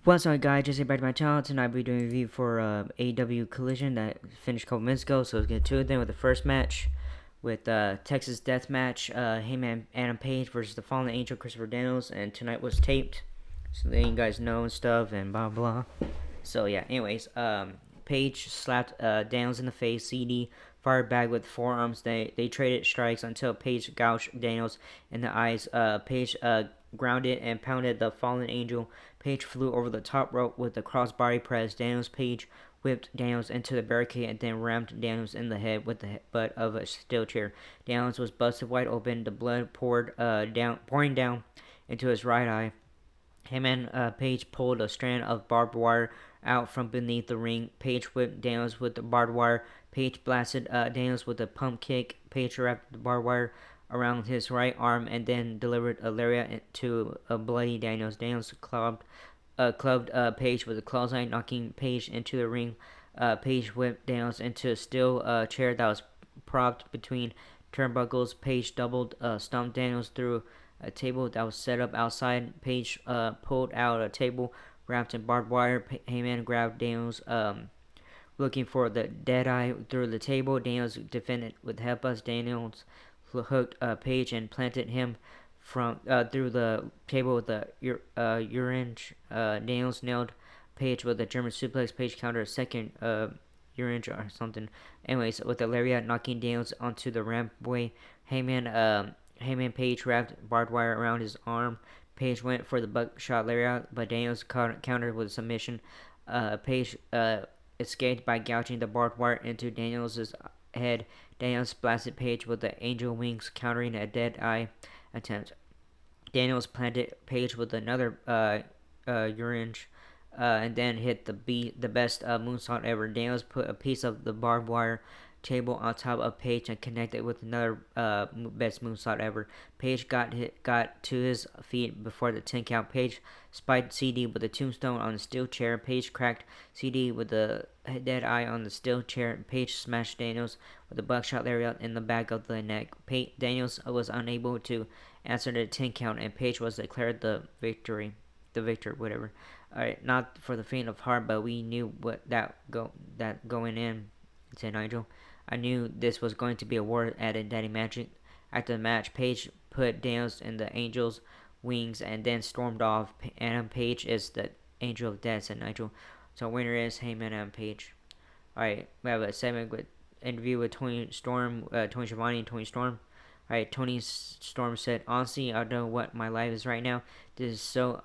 What's up, guys? Just back to my channel. Tonight we'll be doing a review for AEW Collision that finished a couple minutes ago. So let's get to it then with the first match with Texas Death Match. Heyman Adam Page versus the Fallen Angel Christopher Daniels, and tonight was taped, so then you guys know and stuff and blah blah. So yeah, anyways, Page slapped Daniels in the face. CD fired back with forearms. They traded strikes until Page gouged Daniels in the eyes. Page grounded and pounded the fallen angel. Page flew over the top rope with a crossbody press. Page whipped Daniels into the barricade and then rammed Daniels in the head with the butt of a steel chair. Daniels was busted wide open. The blood pouring down into his right eye. Heyman Page pulled a strand of barbed wire out from beneath the ring. Page whipped Daniels with the barbed wire. Page blasted Daniels with a pump kick. Page wrapped the barbed wire around his right arm and then delivered a lariat to a bloody Daniels. Daniels clubbed Page with a clothesline, knocking Page into the ring. Page whipped Daniels into a steel chair that was propped between turnbuckles. Page doubled stomped Daniels through a table that was set up outside. Page pulled out a table wrapped in barbed wire. Heyman grabbed Daniels, looking for the dead eye through the table. Daniels defended with headbutts. Daniels hooked Page and planted him from through the table with the orange. Daniels nailed Page with a German suplex. Page countered a second orange or something. Anyways, with the lariat knocking Daniels onto the rampway. Heyman Page wrapped barbed wire around his arm. Page went for the buckshot lariat, but Daniels countered with a submission. Page escaped by gouging the barbed wire into Daniels' head. Daniels blasted Page with the angel wings, countering a dead eye attempt. Daniels planted Page with another orange, and then hit the best moonsault ever. Daniels put a piece of the barbed wire table on top of Page and connected with another best moonsault ever. Page got to his feet before the 10 count. Page spiked CD with a tombstone on the steel chair. Page cracked CD with the dead eye on the steel chair. Page smashed Daniels with a buckshot lariat in the back of the neck. Daniels was unable to answer the 10 count, and Page was declared the victor, whatever. Alright, not for the faint of heart, but we knew that going in, said Nigel. I knew this was going to be a war, added Daddy Magic. After the match, Page put Daniels in the Angel's wings and then stormed off. Adam Page is the Angel of Death, said Nigel. So winner is Heyman Adam Page. Alright, we have a segment with interview with Tony Schiavone and Tony Storm. Alright, Tony Storm said, "Honestly, I don't know what my life is right now. This is so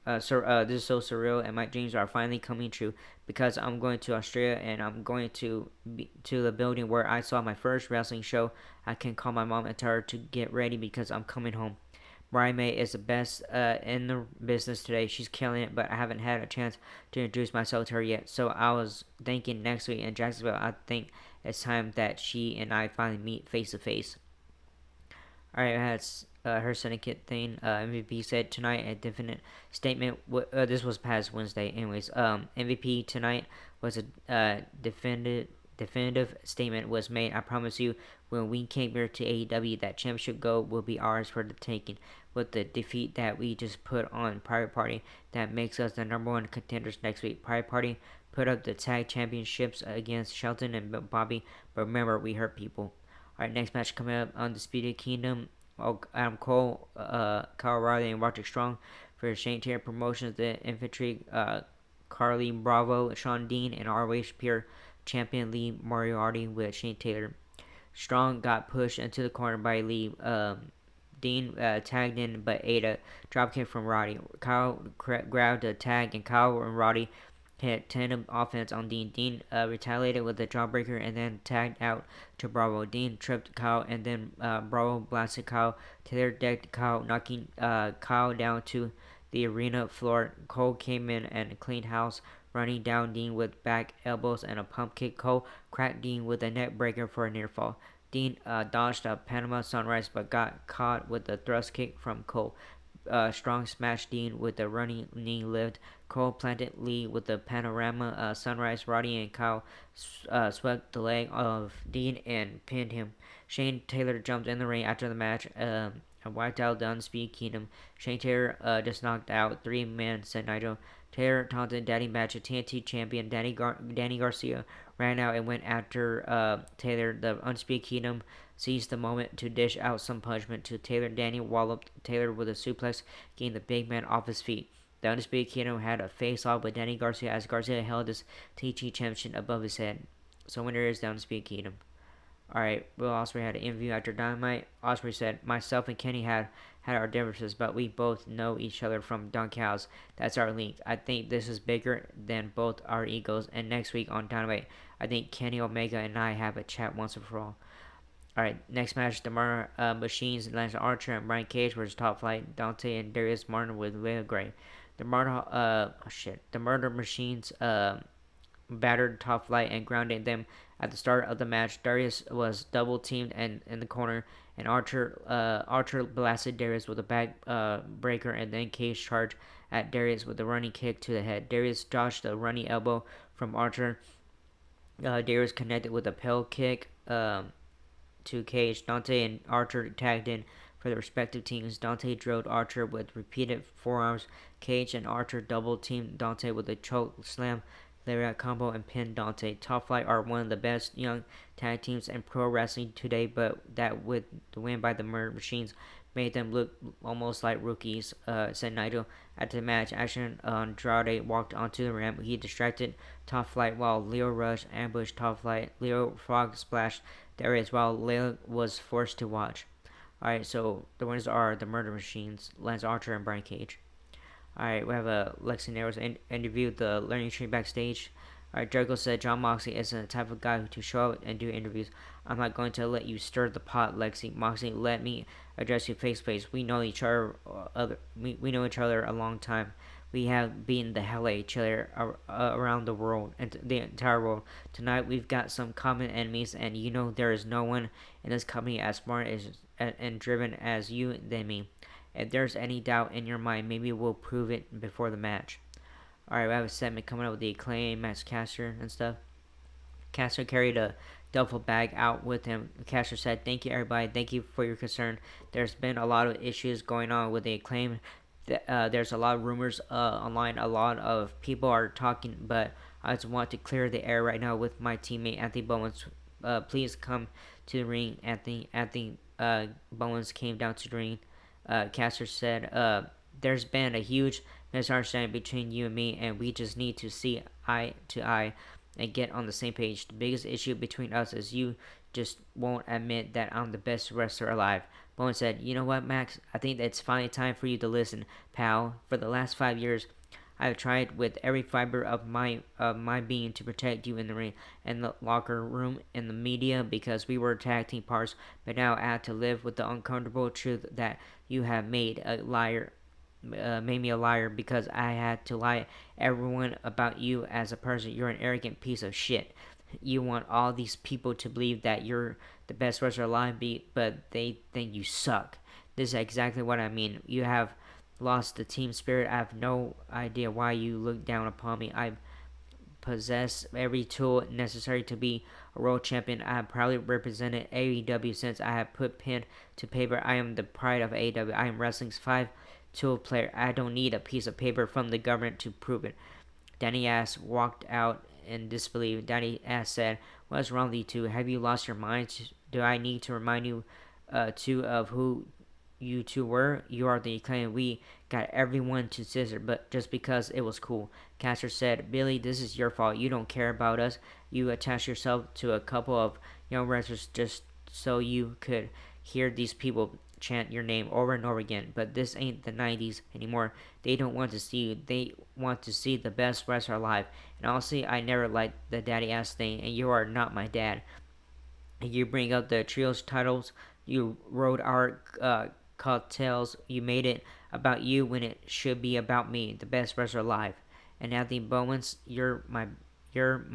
this is so surreal, and my dreams are finally coming true. Because I'm going to Australia, and I'm going to the building where I saw my first wrestling show. I can call my mom and tell her to get ready because I'm coming home. Brian May is the best in the business today. She's killing it, but I haven't had a chance to introduce myself to her yet. So I was thinking next week in Jacksonville, I think it's time that she and I finally meet face to face." Alright, that's her syndicate thing. MVP said tonight a definite statement. This was past Wednesday, anyways. MVP tonight was a definitive statement was made. I promise you, when we came here to AEW, that championship gold will be ours for the taking. With the defeat that we just put on Private Party, that makes us the number one contenders next week. Private Party put up the tag championships against Shelton and Bobby, but remember, we hurt people. Alright, next match coming up, Undisputed Kingdom. Adam Cole, Kyle Riley, and Roderick Strong for Shane Taylor Promotions. The Infantry, Carly Bravo, Sean Dean, and ROH Pure Champion Lee Moriarty with Shane Taylor. Strong got pushed into the corner by Lee. Dean tagged in but ate a dropkick from Roddy. Kyle grabbed a tag, and Kyle and Roddy hit tandem offense on Dean. Dean retaliated with a jawbreaker and then tagged out to Bravo. Dean tripped Kyle and then Bravo blasted Kyle. Taylor decked Kyle, knocking Kyle down to the arena floor. Cole came in and cleaned house, running down Dean with back elbows and a pump kick. Cole cracked Dean with a neck breaker for a near fall. Dean dodged a Panama Sunrise but got caught with a thrust kick from Cole. Strong smashed Dean with a running knee lift. Cole planted Lee with the panorama sunrise. Roddy and Kyle swept the leg of Dean and pinned him. Shane Taylor jumped in the ring after the match. and wiped out the Undisputed Kingdom. Shane Taylor just knocked out three-man said Nigel. Taylor taunted Daddy Match, a TNT champion. Danny Garcia ran out and went after Taylor. The Undisputed Kingdom seized the moment to dish out some punishment to Taylor. Danny walloped Taylor with a suplex, getting the big man off his feet. The Undisputed Kingdom had a face-off with Danny Garcia as Garcia held his TNT championship above his head. So winner is the Undisputed Kingdom. Alright, Will Ospreay had an interview after Dynamite. Ospreay said, myself and Kenny had our differences, but we both know each other from Cows. That's our link. I think this is bigger than both our egos, and next week on Dynamite, I think Kenny Omega and I have a chat once and for all. Alright, next match, the Murder Machines, Lance Archer and Brian Cage versus Top Flight, Dante and Darius Martin with Leila Gray. The Murder Machines battered Top Flight and grounded them at the start of the match. Darius was double teamed and in the corner, and Archer blasted Darius with a back breaker, and then Cage charged at Darius with a running kick to the head. Darius dodged the running elbow from Archer. Darius connected with a pale kick to Cage. Dante and Archer tagged in for the respective teams. Dante drilled Archer with repeated forearms. Cage and Archer double teamed Dante with a choke slam, lariat combo, and pinned Dante. Top Flight are one of the best young tag teams in pro wrestling today, but that with the win by the Murder Machines made them look almost like rookies, said Nigel. After the match, Action Andrade walked onto the ramp. He distracted Top Flight while Leo Rush ambushed Top Flight. Leo Frog splashed Darius while Leo was forced to watch. Alright, so the winners are the Murder Machines, Lance Archer and Brian Cage. Alright, we have Lexi Narrows interview the Learning Tree backstage. Alright, Jericho said John Moxley isn't the type of guy to show up and do interviews. I'm not going to let you stir the pot, Lexi. Moxley, let me address you face to face. We know each other. We know each other a long time. We have beaten the hell out of each other around the world and the entire world. Tonight we've got some common enemies, and you know there is no one in this company as smart and driven as you than me. If there's any doubt in your mind, maybe we'll prove it before the match. Alright, we have a segment coming up with the Acclaim, Max Caster, and stuff. Caster carried a duffel bag out with him. Caster said, thank you everybody, thank you for your concern. There's been a lot of issues going on with the Acclaim. There's a lot of rumors online, a lot of people are talking, but I just want to clear the air right now with my teammate Anthony Bowens. Please come to the ring. Anthony Bowens came down to the ring. Caster said, there's been a huge misunderstanding between you and me, and we just need to see eye to eye and get on the same page. The biggest issue between us is you just won't admit that I'm the best wrestler alive. Bowen said, you know what, Max? I think it's finally time for you to listen, pal. For the last 5 years, I've tried with every fiber of my being to protect you in the ring, in the locker room, in the media, because we were tag team partners. But now I have to live with the uncomfortable truth that you have made me a liar because I had to lie everyone about you as a person. You're an arrogant piece of shit. You want all these people to believe that you're the best wrestler alive, but they think you suck. This is exactly what I mean. You have lost the team spirit. I have no idea why you look down upon me. I possess every tool necessary to be a world champion. I have proudly represented AEW since I have put pen to paper. I am the pride of AEW. I am wrestling's 5-tool player. I don't need a piece of paper from the government to prove it. Danny Ass walked out in disbelief. Danny Ass said, what's wrong with you two? Have you lost your minds? Do I need to remind you two of who you two were? You are the Acclaim. We got everyone to scissor, but just because it was cool. Caster said, Billy, this is your fault. You don't care about us. You attached yourself to a couple of young wrestlers just so you could hear these people chant your name over and over again. But this ain't the 90s anymore. They don't want to see you. They want to see the best wrestler alive. And honestly, I never liked the daddy ass thing, and you are not my dad. You bring up the trios titles. You rode our cocktails. You made it about you when it should be about me, the best wrestler alive. And Anthony Bowens, you're my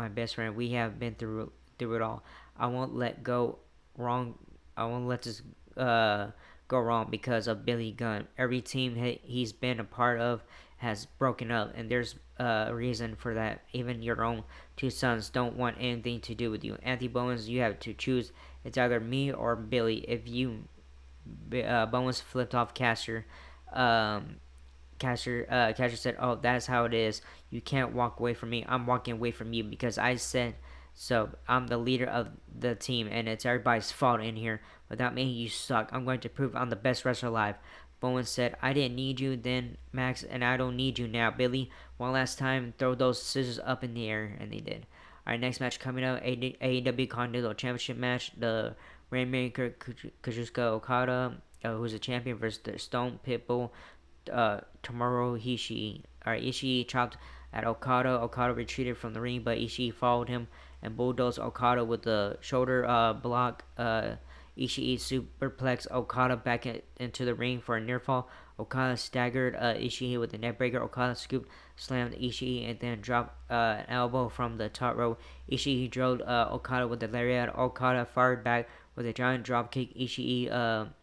best friend. We have been through it all. I won't let go wrong. I won't let this go wrong because of Billy Gunn. Every team he's been a part of has broken up, and there's a reason for that. Even your own two sons don't want anything to do with you. Anthony Bowens, you have to choose. It's either me or Billy. If you Bowens flipped off Caster. Um, Caster said, "Oh, that's how it is. You can't walk away from me. I'm walking away from you because I said so. I'm the leader of the team, and it's everybody's fault in here. Without me, you suck. I'm going to prove I'm the best wrestler alive." Bowen said, "I didn't need you then, Max, and I don't need you now, Billy. One last time, throw those scissors up in the air," and they did. Our next match coming up, AEW Continental Championship match. The Rainmaker Kazuchika Okada, who's a champion, versus the Stone Pitbull Tomorrow Ishii. Alright, Ishii chopped at Okada. Okada retreated from the ring, but Ishii followed him and bulldozed Okada with the shoulder block. Ishii superplexed Okada back into the ring for a near fall. Okada staggered Ishii with a neckbreaker. Okada scooped, slammed Ishii, and then dropped an elbow from the top rope. Ishii drilled Okada with the lariat. Okada fired back with a giant dropkick. Ishii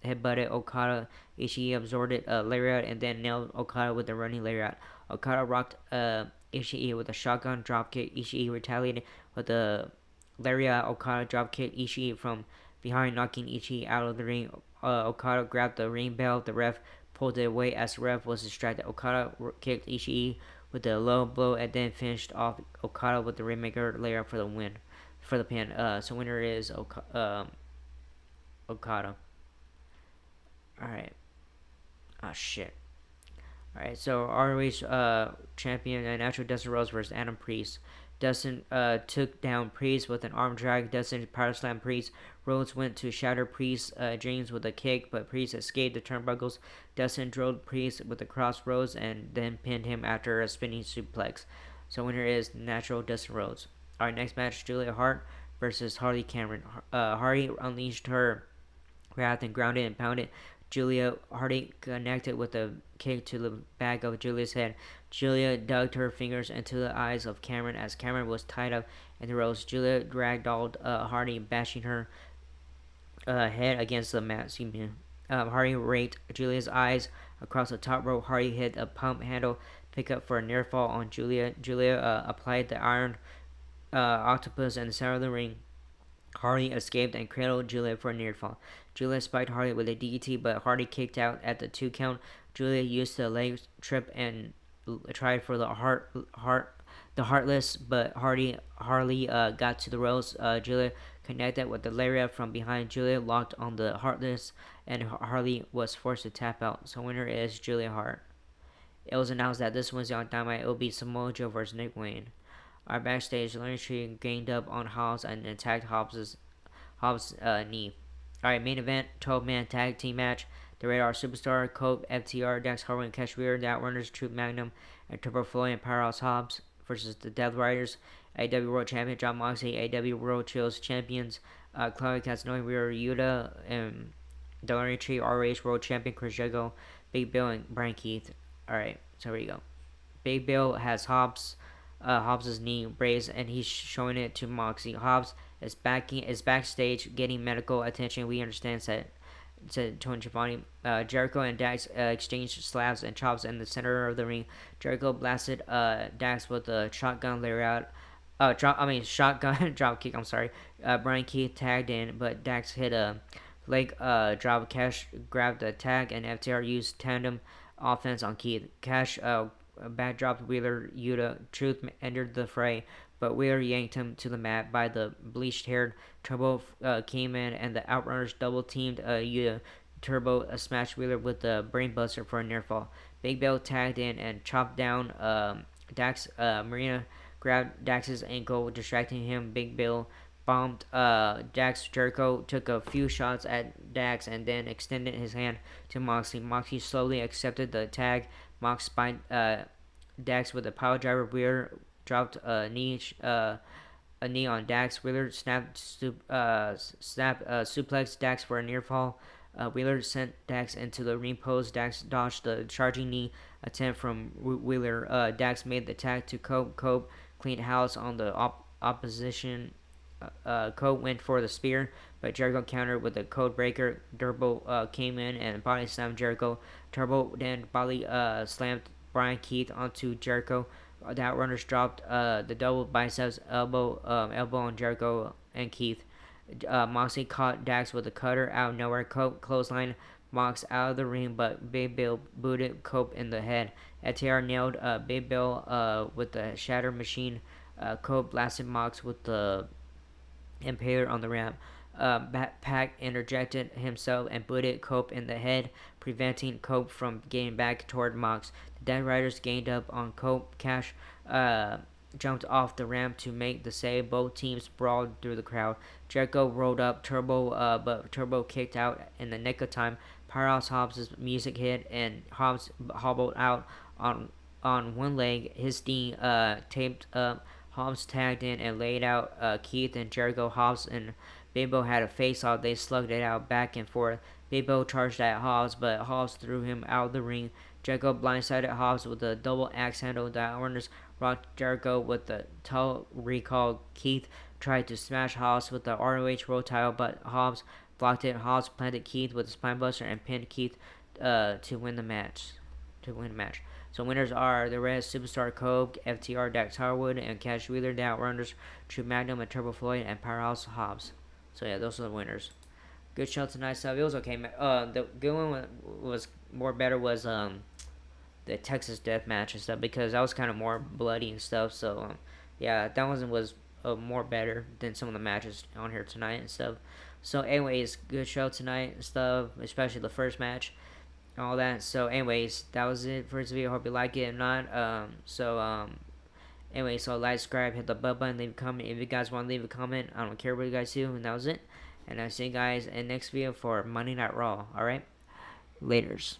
headbutted Okada. Ishii absorbed it, lariat, and then nailed Okada with a running lariat. Okada rocked Ishii with a shotgun dropkick. Ishii retaliated with a lariat. Okada dropkicked Ishii from behind, knocking Ishii out of the ring. Okada grabbed the ring bell. The ref pulled it away as the ref was distracted. Okada kicked Ishii with a low blow and then finished off Okada with the Rainmaker lariat for the win, for the pin. So winner is Okada. All right. Oh shit. Alright, so ROH champion and natural Dustin Rhodes versus Adam Priest. Dustin took down Priest with an arm drag. Dustin power slammed Priest. Rhodes went to shatter Priest's dreams with a kick, but Priest escaped the turnbuckles. Dustin drilled Priest with a crossroads and then pinned him after a spinning suplex. So winner is natural Dustin Rhodes. Our next match, Julia Hart versus Harley Cameron. Harley unleashed her wrath and grounded and pounded Julia. Hardy connected with a kick to the back of Julia's head. Julia dug her fingers into the eyes of Cameron as Cameron was tied up in the ropes. Julia ragdolled Hardy, bashing her head against the mat. Hardy raked Julia's eyes across the top rope. Hardy hit a pump handle pickup for a near fall on Julia. Julia applied the iron octopus in the center of the ring. Hardy escaped and cradled Julia for a near fall. Julia spiked Hardy with a DDT, but Hardy kicked out at the 2 count. Julia used the leg trip and tried for the heartless, but Harley got to the ropes. Julia connected with the lariat from behind. Julia locked on the heartless, and Harley was forced to tap out. So winner is Julia Hart. It was announced that this Wednesday on Dynamite it will be Samoa Joe versus Nick Wayne. Our backstage, Leonard Tree gained up on Hobbs and attacked Hobbs' knee. Alright, main event, 12-man tag team match. The Radar Superstar, Cope, FTR, Dax Harwood, and Cash Wheeler, The Outrunners, Troop Magnum, and Turbo Floyd and Powerhouse Hobbs versus the Death Riders. AEW World Champion John Moxley, AEW World Trios Champions, Claudio Castagnoli, Ryo Yuta, and Leonard Tree, ROH World Champion Chris Jericho, Big Bill, and Brian Keith. Alright, so here we go. Big Bill has Hobbs' knee brace, and he's showing it to Moxley. Hobbs is backstage getting medical attention. We understand, said Tony Schiavone. Jericho and Dax exchanged slabs and chops in the center of the ring. Jericho blasted Dax with a shotgun lariat. Shotgun drop kick. I'm sorry. Brian Keith tagged in, but Dax hit a leg drop. Cash grabbed the tag, and FTR used tandem offense on Keith. Cash backdropped Wheeler Yuta. Truth entered the fray, but Wheeler yanked him to the mat by the bleached-haired. Turbo came in, and the Outrunners double-teamed Yuta. Turbo smashed Wheeler with the brainbuster for a near fall. Big Bill tagged in and chopped down Dax. Marina grabbed Dax's ankle, distracting him. Big Bill bombed Dax. Jericho took a few shots at Dax and then extended his hand to Moxley. Moxley slowly accepted the tag. Mox spiked Dax with a power driver. Wheeler dropped a knee on Dax. Wheeler suplexed Dax for a near fall. Wheeler sent Dax into the ring post. Dax dodged the charging knee attempt from Wheeler. Dax made the tag to Cope. Cope cleaned house on the opposition. Cope went for the spear, but Jericho countered with a code breaker. Turbo came in and body slammed Jericho. Turbo then body slammed Brian Keith onto Jericho. The Outrunners dropped the double biceps elbow on Jericho and Keith. Moxley caught Dax with a cutter out of nowhere. Cope clothesline Mox out of the ring, but Big Bill booted Cope in the head. FTR nailed Big Bill with the Shatter Machine. Cope blasted Mox with the Impaler on the ramp. Pac interjected himself and booted Cope in the head, preventing Cope from getting back toward Mox. The Dead Riders gained up on Cope. Cash jumped off the ramp to make the save. Both teams brawled through the crowd. Jericho rolled up Turbo, but Turbo kicked out in the nick of time. Powerhouse Hobbs' music hit, and Hobbs hobbled out on one leg. His knee taped up. Hobbs tagged in and laid out Keith and Jericho. Hobbs and Bimbo had a face-off. They slugged it out back and forth. Bimbo charged at Hobbs, but Hobbs threw him out of the ring. Jericho blindsided Hobbs with a double axe handle. The Outrunners rocked Jericho with the toe recall. Keith tried to smash Hobbs with the ROH World title, but Hobbs blocked it. Hobbs planted Keith with a spinebuster and pinned Keith to win the match. So winners are the Red Superstar Cope, FTR, Dax Harwood, and Cash Wheeler. The Outrunners, True Magnum, and Turbo Floyd, and Powerhouse Hobbs. So yeah, those are the winners. Good show tonight. So it was okay. The good one was more better was the Texas Death Match and stuff, because that was kind of more bloody and stuff. So yeah, that one was more better than some of the matches on here tonight and stuff. So anyways, good show tonight and stuff, especially the first match. All that. So anyways, that was it for this video. Hope you like it. If not, anyway, so like, subscribe, hit the bell button, leave a comment. If you guys want to leave a comment, I don't care what you guys do. And that was it. And I'll see you guys in the next video for Monday Night Raw. Alright? Laters.